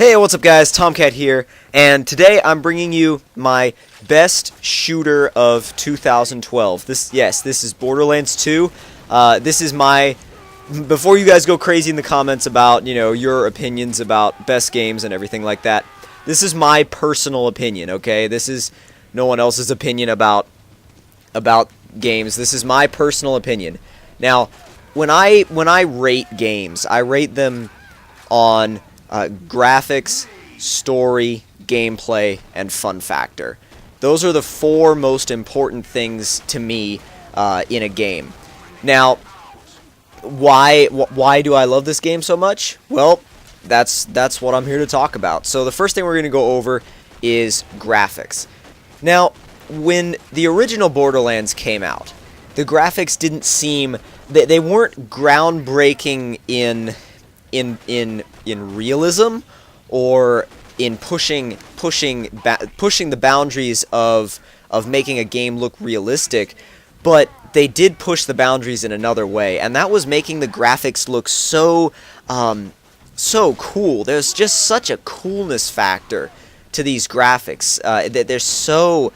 Hey, what's up guys? Tomcat here, and today I'm bringing you my best shooter of 2012. This is Borderlands 2. This is my... Before you guys go crazy in the comments about, your opinions about best games and everything like that, this is my personal opinion, okay? This is no one else's opinion about games. This is my personal opinion. Now, when I rate games, I rate them on graphics, story, gameplay, and fun factor. Those are the four most important things to me in a game. Now, why do I love this game so much? Well, that's what I'm here to talk about. So the first thing we're going to go over is graphics. Now, when the original Borderlands came out, the graphics didn't seem... They weren't groundbreaking in realism or in pushing the boundaries of making a game look realistic, but they did push the boundaries in another way, and that was making the graphics look so cool. There's just such a coolness factor to these graphics. They're so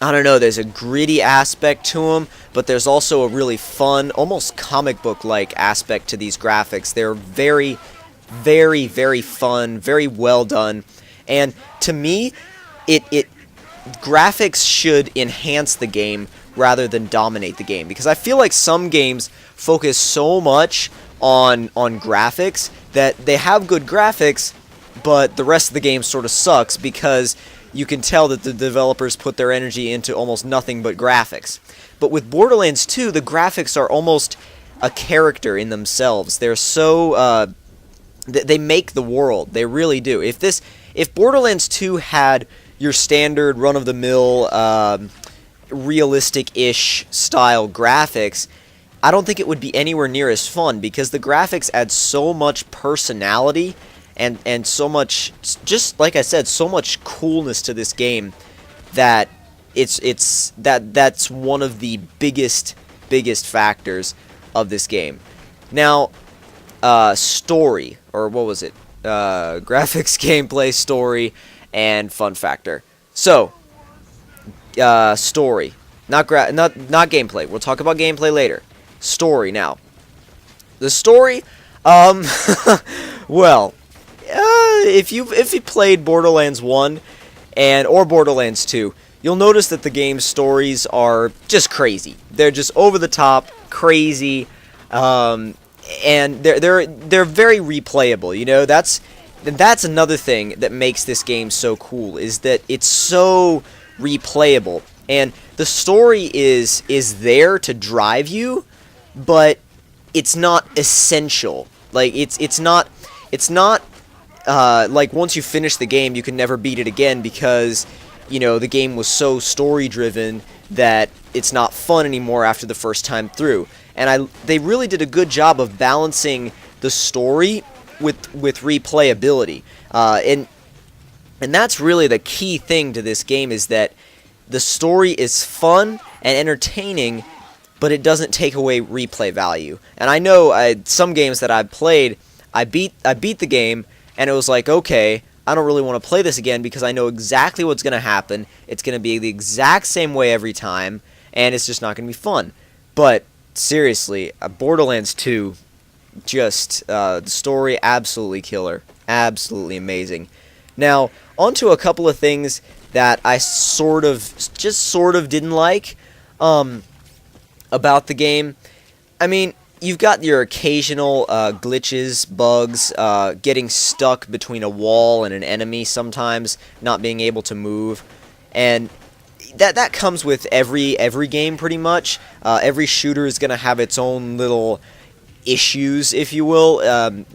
I don't know, there's a gritty aspect to them, but there's also a really fun, almost comic book-like aspect to these graphics. They're very, very, very fun, very well done, and to me, graphics should enhance the game rather than dominate the game, because I feel like some games focus so much on graphics that they have good graphics, but the rest of the game sort of sucks because you can tell that the developers put their energy into almost nothing but graphics. But with Borderlands 2, the graphics are almost a character in themselves. They're so... they make the world. They really do. If Borderlands 2 had your standard run-of-the-mill, realistic-ish style graphics, I don't think it would be anywhere near as fun, because the graphics add so much personality and so much, just like I said, so much coolness to this game that that's one of the biggest factors of this game. Now, story, or what was it? Graphics, gameplay, story, and fun factor. So, story, not gameplay. We'll talk about gameplay later. Story now. The story, well, if you played Borderlands 1 or Borderlands 2, you'll notice that the game's stories are just crazy. They're just over the top, crazy, and they're very replayable. You know, that's another thing that makes this game so cool, is that it's so replayable, and the story is there to drive you, but it's not essential. Like it's not like once you finish the game, you can never beat it again because, the game was so story-driven that it's not fun anymore after the first time through. And they really did a good job of balancing the story with replayability. And that's really the key thing to this game, is that the story is fun and entertaining, but it doesn't take away replay value. And I know some games that I've played, I beat the game, and it was like, okay, I don't really want to play this again because I know exactly what's going to happen. It's going to be the exact same way every time, and it's just not going to be fun. But seriously, Borderlands 2, just the story, absolutely killer, absolutely amazing. Now, onto a couple of things that I sort of didn't like about the game. I mean, you've got your occasional glitches, bugs, getting stuck between a wall and an enemy sometimes, not being able to move, and that comes with every game pretty much. Every shooter is going to have its own little issues, if you will, and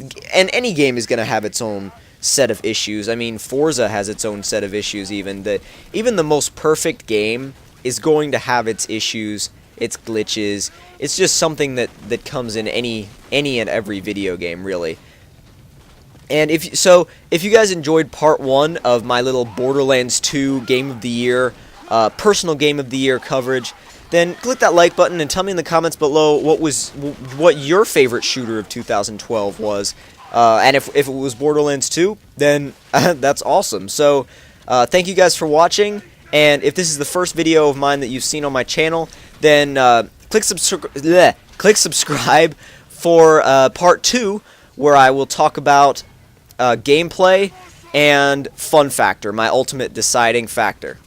any game is going to have its own set of issues. I mean, Forza has its own set of issues. Even the most perfect game is going to have its issues, its glitches. It's just something that comes in any and every video game, really. And if you guys enjoyed part 1 of my little Borderlands 2 Game of the Year, personal Game of the Year coverage, then click that like button and tell me in the comments below what your favorite shooter of 2012 was. And if it was Borderlands 2, then that's awesome. So thank you guys for watching, and if this is the first video of mine that you've seen on my channel, then click subscribe for part 2, where I will talk about gameplay and fun factor, my ultimate deciding factor.